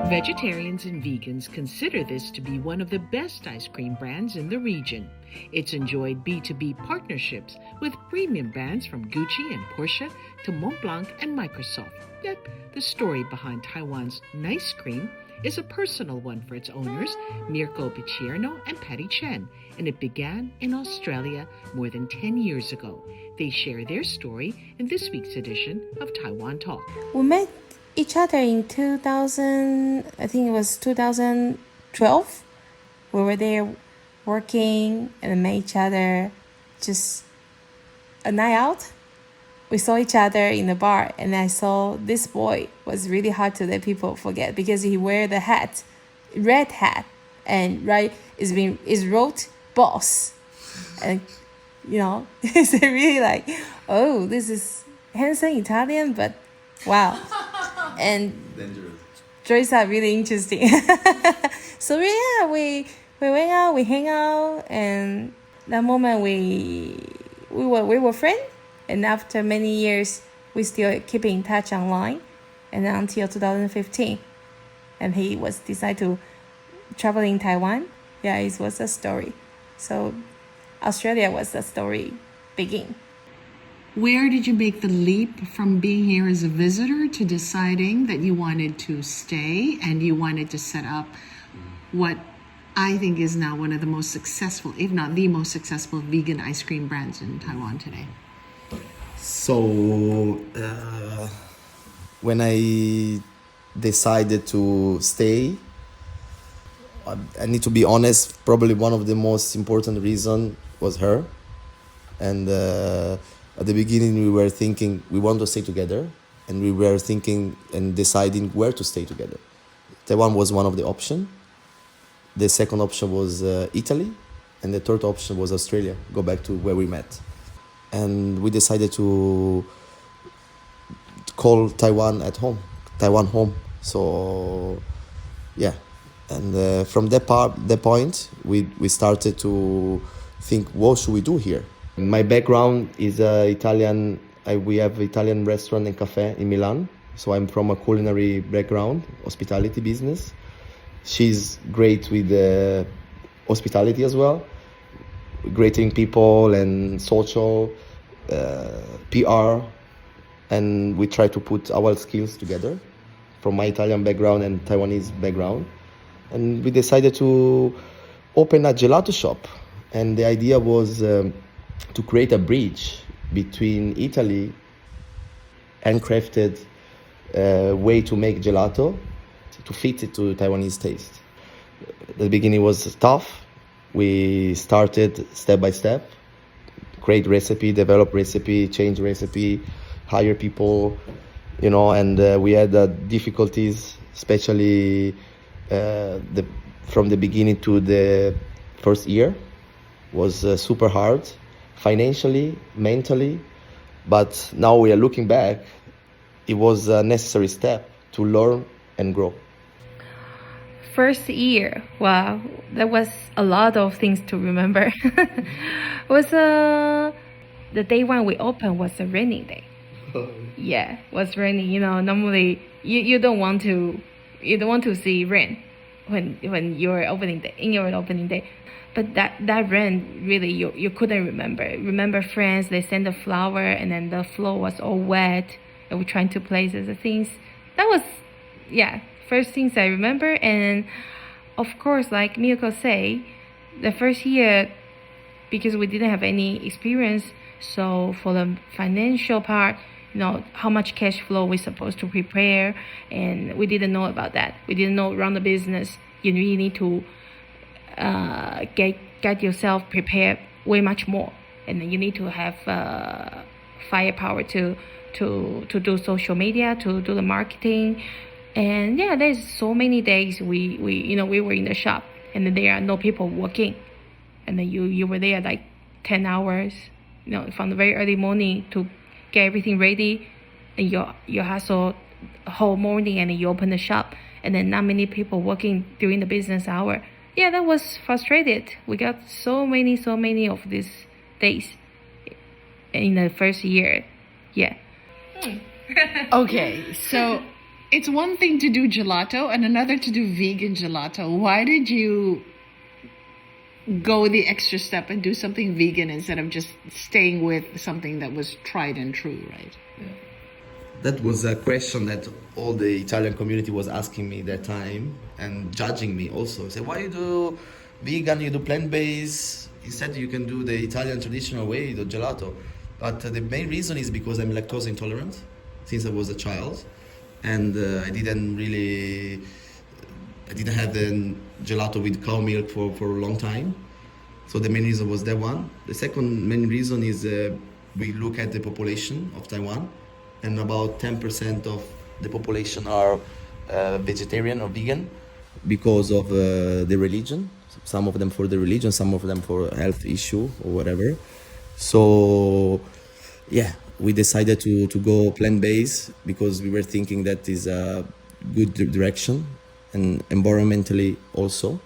Vegetarians and vegans consider this to be one of the best ice cream brands in the region. It's enjoyed B2B partnerships with premium brands from Gucci and Porsche to Montblanc and Microsoft. Yet, the story behind Taiwan's nice cream is a personal one for its owners, Mirko Picierno and Patty Chen, and it began in Australia more than 10 years ago. They share their story in this week's edition of Taiwan Talk. We met each other in 2000, I think it was 2012. We were there working and met each other just a night out. We saw each other in the bar, and I saw this boy was really hard to let people forget because he wear the hat, red hat, and right is wrote boss, and it's really like, oh, this is handsome Italian, but wow, and dangerous. dress are really interesting. So yeah, we went out, we hang out, and that moment we were friends. And after many years, we still keep in touch online, and until 2015, and he was decided to travel in Taiwan. Yeah, it was a story. So Australia was the story begin. Where did you make the leap from being here as a visitor to deciding that you wanted to stay and you wanted to set up what I think is now one of the most successful, if not the most successful, vegan ice cream brands in Taiwan today? So when I decided to stay, I need to be honest, probably one of the most important reasons was her. And at the beginning we were thinking we want to stay together, and we were thinking and deciding where to stay together. Taiwan was one of the options. The second option was Italy, and the third option was Australia, go back to where we met. And we decided to call Taiwan home. So yeah, and from that point, we started to think, what should we do here? My background is Italian. We have Italian restaurant and cafe in Milan, so I'm from a culinary background, hospitality business. She's great with hospitality as well, greeting people and social, PR, and we try to put our skills together from my Italian background and Taiwanese background. And we decided to open a gelato shop. And the idea was to create a bridge between Italy and crafted way to make gelato to fit it to Taiwanese taste. The beginning was tough. We started step by step, create recipe, develop recipe, change recipe, hire people, and we had difficulties, especially from the beginning to the first year was super hard, financially, mentally, but now we are looking back, it was a necessary step to learn and grow. First year, wow, that was a lot of things to remember. Was the day when we opened was a rainy day. Yeah, was raining. Normally you don't want to see rain when you're opening day, in your opening day. But that rain really you couldn't remember. Remember friends, they sent the flower and then the floor was all wet and we're trying to place the things. That was first things I remember. And of course, like Miyako say, the first year, because we didn't have any experience, so for the financial part, how much cash flow we're supposed to prepare, and we didn't know about that. We didn't know run the business. You really need to get yourself prepared way much more, and then you need to have firepower to do social media, to do the marketing. And there's so many days we were in the shop and then there are no people working, and then you were there like 10 hours, from the very early morning to get everything ready, and you hustle the whole morning, and then you open the shop, and then not many people working during the business hour. Yeah, that was frustrated. We got so many of these days in the first year. Yeah. Okay, so It's one thing to do gelato and another to do vegan gelato. Why did you go the extra step and do something vegan instead of just staying with something that was tried and true, right? That was a question that all the Italian community was asking me that time and judging me also. Say, why you do vegan, you do plant-based, instead you can do the Italian traditional way, the gelato. But the main reason is because I'm lactose intolerant since I was a child. And I didn't have the gelato with cow milk for a long time. So the main reason was that one. The second main reason is we look at the population of Taiwan, and about 10% of the population are vegetarian or vegan because of the religion. Some of them for the religion, some of them for health issue or whatever. So yeah, we decided to go plant-based because we were thinking that is a good direction, and environmentally also,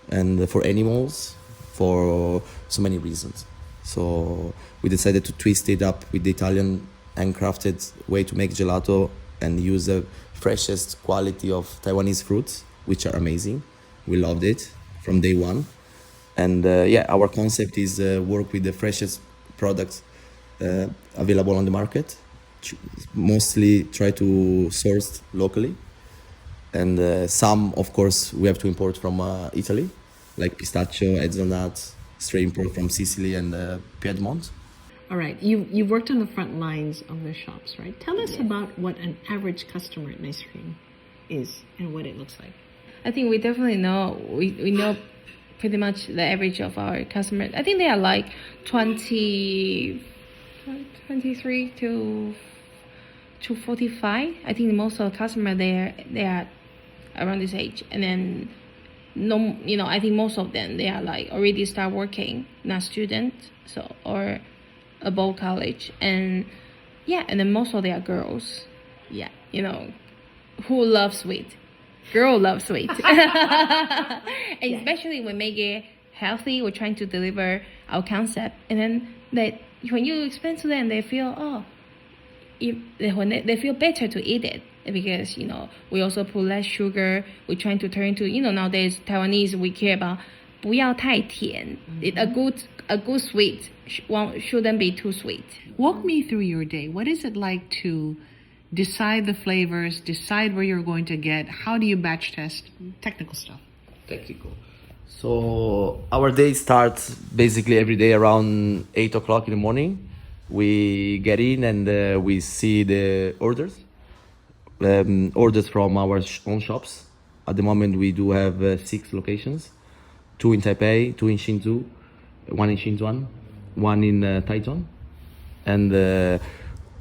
and for animals, for so many reasons. So we decided to twist it up with the Italian handcrafted way to make gelato and use the freshest quality of Taiwanese fruits, which are amazing. We loved it from day one. And yeah, our concept is work with the freshest products available on the market. Mostly try to source locally. And some, of course, we have to import from Italy, like pistachio, hazelnut, straight import from Sicily and Piedmont. All right, you've worked on the front lines of the shops, right? Tell us about what an average customer in ice cream is and what it looks like. I think we definitely know, we know pretty much the average of our customers. I think they are like 23 to 45. I think most of the customers they are around this age. And then no, I think most of them, they are like already start working, not students, so, or above college. And yeah, and then most of them are girls. Yeah, who love sweet? Girl loves sweet. And especially when make it healthy, we're trying to deliver our concept. And then when you explain to them, they feel, they feel better to eat it. Because, we also put less sugar. We're trying to turn to, nowadays Taiwanese, we care about 不要太甜. A good sweet shouldn't be too sweet. Walk me through your day. What is it like to decide the flavors, decide where you're going to get? How do you batch test? Technical stuff. Technical. So our day starts basically every day around 8 o'clock in the morning. We get in and we see the orders. Orders from our own shops. At the moment we do have 6 locations, 2 in Taipei, 2 in Hsinchu, 1 in Xinzhuan, 1 in Taichung. And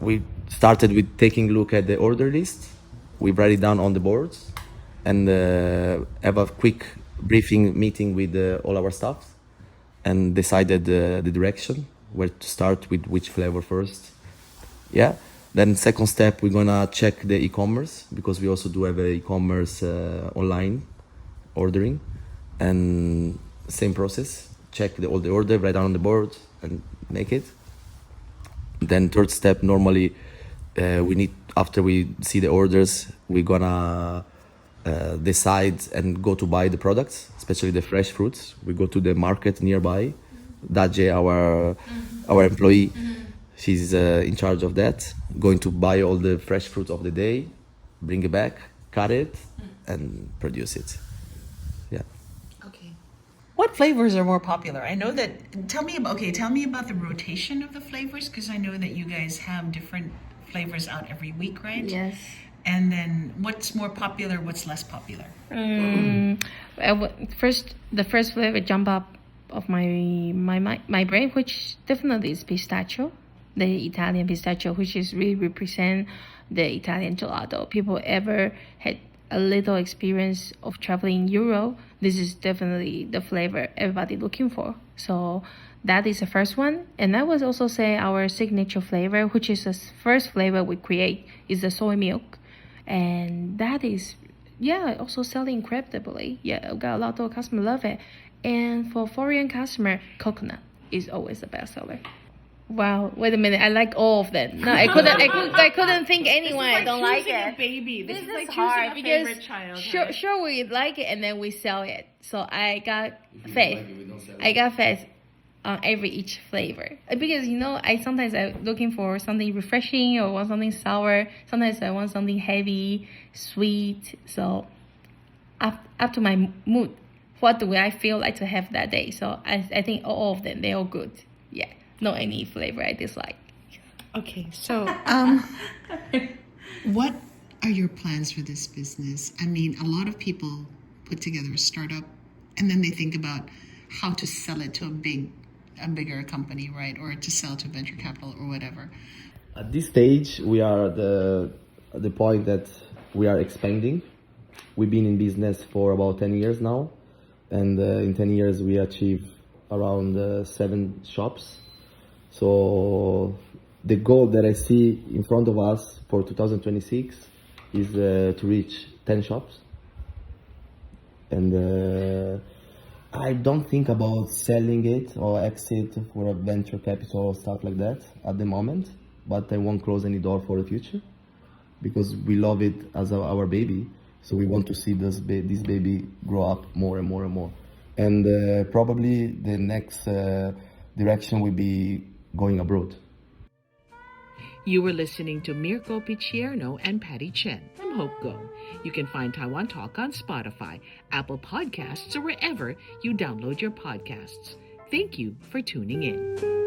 we started with taking a look at the order list. We write it down on the boards and have a quick briefing meeting with all our staff and decided the direction, where to start with which flavor first. Yeah. Then second step, we're gonna check the e-commerce, because we also do have a e-commerce online ordering, and same process. Check all the order, write down on the board, and make it. Then third step, normally we need, after we see the orders, we're gonna decide and go to buy the products, especially the fresh fruits. We go to the market nearby. Daje, our employee, she's in charge of that. Going to buy all the fresh fruits of the day, bring it back, cut it, and produce it. Yeah. Okay. What flavors are more popular? I know that. Tell me about the rotation of the flavors, because I know that you guys have different flavors out every week, right? Yes. And then what's more popular? What's less popular? The first flavor jump up of my brain, which definitely is pistachio, the Italian pistachio, which is really represent the Italian gelato. People ever had a little experience of traveling in Europe, this is definitely the flavor everybody looking for. So that is the first one. And I would also say our signature flavor, which is the first flavor we create, is the soy milk. And that is, also selling incredibly. Yeah, got a lot of customers love it. And for foreign customer, coconut is always the best seller. Wow, wait a minute. I like all of them. No, I couldn't think anyone I don't like choosing it. a baby. This is like hard choosing a because favorite child. sure we like it and then we sell it. So I got faith. I got faith on each flavor because I sometimes I'm looking for something refreshing or want something sour. Sometimes I want something heavy, sweet. So up to my mood, what do I feel like to have that day? So I think all of them, they're all good. Yeah, no any flavor I dislike. Okay, so what are your plans for this business? I mean, a lot of people put together a startup and then they think about how to sell it to a bigger company, right? Or to sell to venture capital or whatever. At this stage, we are at the point that we are expanding. We've been in business for about 10 years now, and in 10 years we achieved around 7 shops. So the goal that I see in front of us for 2026 is to reach 10 shops. And I don't think about selling it or exit for a venture capital or stuff like that at the moment, but I won't close any door for the future because we love it as our baby. So we want to see this baby grow up more and more and more. And probably the next direction will be going abroad. You were listening to Mirko Picierno and Patty Chen from Hope Go. You can find Taiwan Talk on Spotify, Apple Podcasts, or wherever you download your podcasts. Thank you for tuning in.